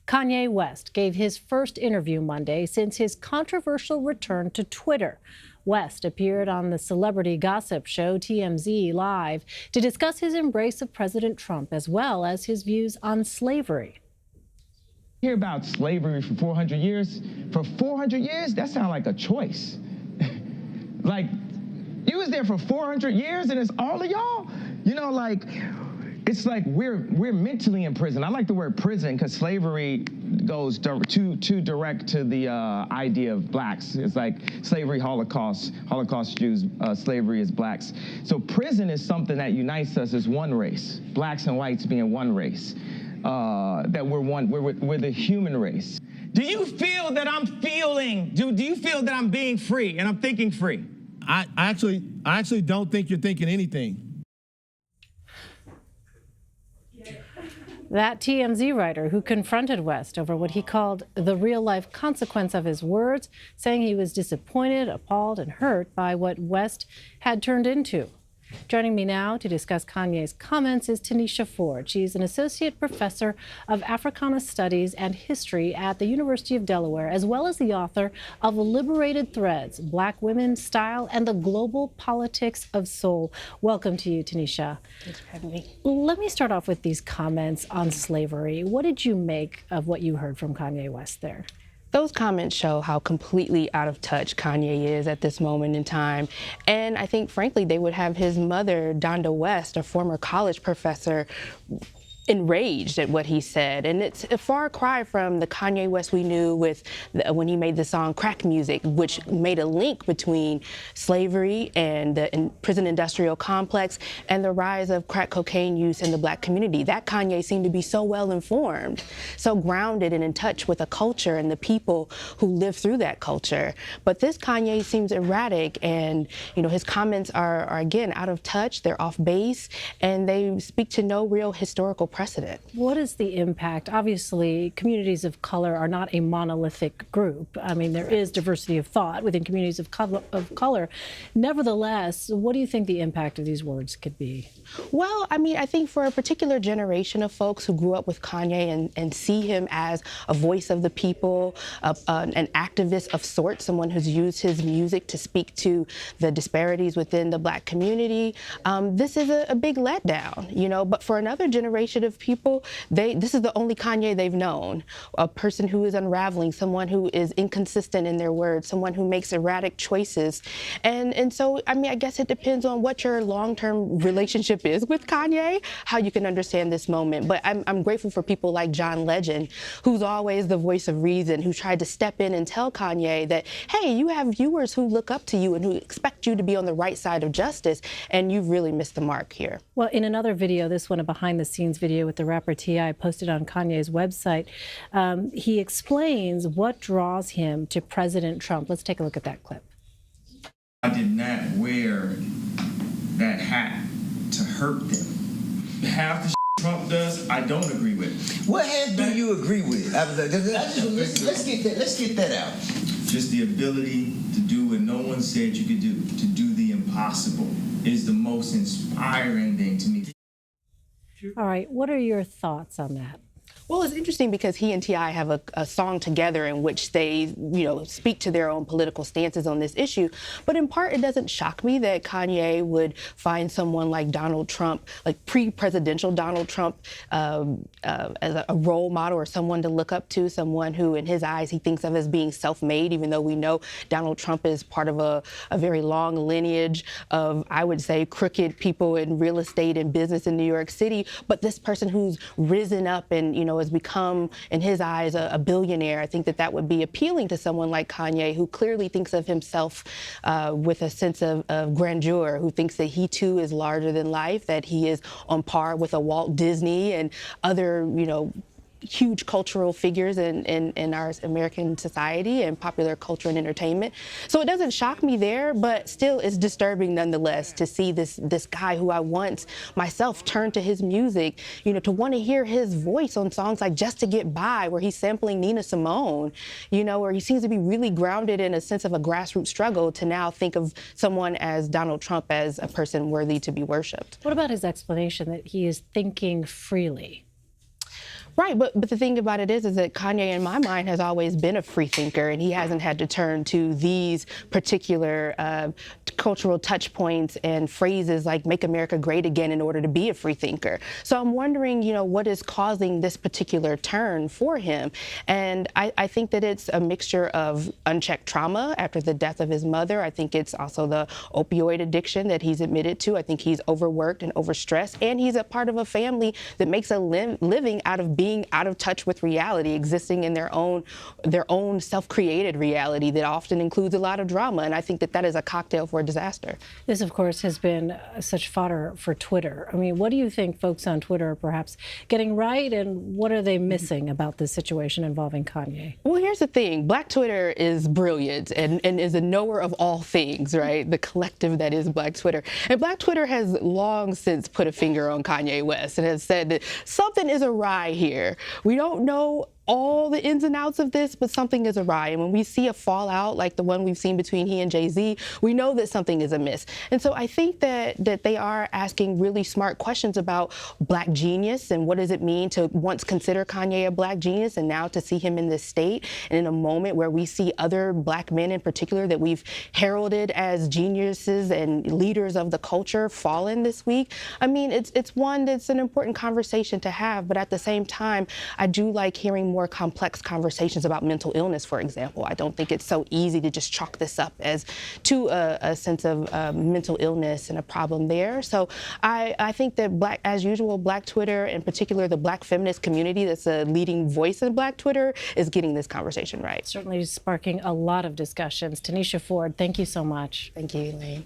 Kanye West gave his first interview Monday since his controversial return to Twitter. West appeared on the celebrity gossip show TMZ Live to discuss his embrace of President Trump as well as his views on slavery. Hear about slavery for 400 years? For 400 years? That sounds like a choice. Like, you was there for 400 years and it's all of y'all? You know, like, it's like we're mentally in prison. I like the word prison because slavery goes too direct to the idea of blacks. It's like slavery, Holocaust Jews, slavery is blacks. So prison is something that unites us as one race, blacks and whites being one race. That we're the human race. Do you feel that I'm feeling, do you feel that I'm being free and I'm thinking free? I actually don't think you're thinking anything. That TMZ writer who confronted West over what he called the real-life consequence of his words, saying he was disappointed, appalled, and hurt by what West had turned into. Joining me now to discuss Kanye's comments is Tanisha Ford. She's an associate professor of Africana Studies and History at the University of Delaware, as well as the author of Liberated Threads, Black Women, Style, and the Global Politics of Soul. Welcome to you, Tanisha. Thanks for having me. Let me start off with these comments on slavery. What did you make of what you heard from Kanye West there? Those comments show how completely out of touch Kanye is at this moment in time. And I think, frankly, they would have his mother, Donda West, a former college professor, enraged at what he said. And it's a far cry from the Kanye West we knew with when he made the song Crack Music, which made a link between slavery and the prison industrial complex and the rise of crack cocaine use in the black community. That Kanye seemed to be so well informed, so grounded and in touch with a culture and the people who live through that culture. But this Kanye seems erratic, and his comments are again out of touch, they're off base, and they speak to no real historical precedent. What is the impact? Obviously, communities of color are not a monolithic group. I mean, there is diversity of thought within communities of color. Nevertheless, what do you think the impact of these words could be? Well, I mean, I think for a particular generation of folks who grew up with Kanye and see him as a voice of the people, an activist of sorts, someone who's used his music to speak to the disparities within the black community, this is a big letdown, but for another generation of people, this is the only Kanye they've known, a person who is unraveling, someone who is inconsistent in their words, someone who makes erratic choices. And so, I mean, I guess it depends on what your long-term relationship is with Kanye, how you can understand this moment. But I'm grateful for people like John Legend, who's always the voice of reason, who tried to step in and tell Kanye that, hey, you have viewers who look up to you and who expect you to be on the right side of justice, and you've really missed the mark here. Well, in another video, this one, a behind-the-scenes video with the rapper T.I. posted on Kanye's website, he explains what draws him to President Trump. Let's take a look at that clip. I did not wear that hat to hurt them. Half the Trump does, I don't agree with. What hat do you agree with? Let's get that out. Just the ability to do what no one said you could do, to do the impossible, is the most inspiring thing to me. All right, what are your thoughts on that? Well, it's interesting because he and T.I. have a song together in which they, speak to their own political stances on this issue. But in part, it doesn't shock me that Kanye would find someone like Donald Trump, like pre-presidential Donald Trump, as a role model or someone to look up to, someone who, in his eyes, he thinks of as being self-made, even though we know Donald Trump is part of a very long lineage of, I would say, crooked people in real estate and business in New York City. But this person who's risen up and, has become, in his eyes, a billionaire. I think that would be appealing to someone like Kanye, who clearly thinks of himself with a sense of grandeur, who thinks that he too is larger than life, that he is on par with a Walt Disney and other, huge cultural figures in our American society and popular culture and entertainment. So it doesn't shock me there, but still it's disturbing nonetheless to see this guy who I once myself turned to his music, to want to hear his voice on songs like Just to Get By, where he's sampling Nina Simone, where he seems to be really grounded in a sense of a grassroots struggle, to now think of someone as Donald Trump as a person worthy to be worshipped. What about his explanation that he is thinking freely? Right, but the thing about it is that Kanye, in my mind, has always been a free thinker, and he hasn't had to turn to these particular cultural touch points and phrases like "Make America Great Again" in order to be a free thinker. So I'm wondering, what is causing this particular turn for him? And I think that it's a mixture of unchecked trauma after the death of his mother. I think it's also the opioid addiction that he's admitted to. I think he's overworked and overstressed, and he's a part of a family that makes a living out of being out of touch with reality, existing in their own self-created reality that often includes a lot of drama. And I think that is a cocktail for a disaster. This, of course, has been such fodder for Twitter. I mean, what do you think folks on Twitter are perhaps getting right, and what are they missing about this situation involving Kanye? Well, here's the thing. Black Twitter is brilliant and is a knower of all things, right? The collective that is Black Twitter. And Black Twitter has long since put a finger on Kanye West and has said that something is awry here. We don't know all the ins and outs of this, but something is awry. And when we see a fallout like the one we've seen between he and Jay-Z, we know that something is amiss. And so I think that they are asking really smart questions about Black genius and what does it mean to once consider Kanye a Black genius and now to see him in this state and in a moment where we see other Black men in particular that we've heralded as geniuses and leaders of the culture fallen this week. I mean, it's one that's an important conversation to have, but at the same time, I do like hearing more complex conversations about mental illness, for example. I don't think it's so easy to just chalk this up as to a sense of mental illness and a problem there. So I think that as usual, Black Twitter, in particular the Black feminist community that's a leading voice in Black Twitter, is getting this conversation right. Certainly sparking a lot of discussions. Tanisha Ford, thank you so much. Thank you, Elaine.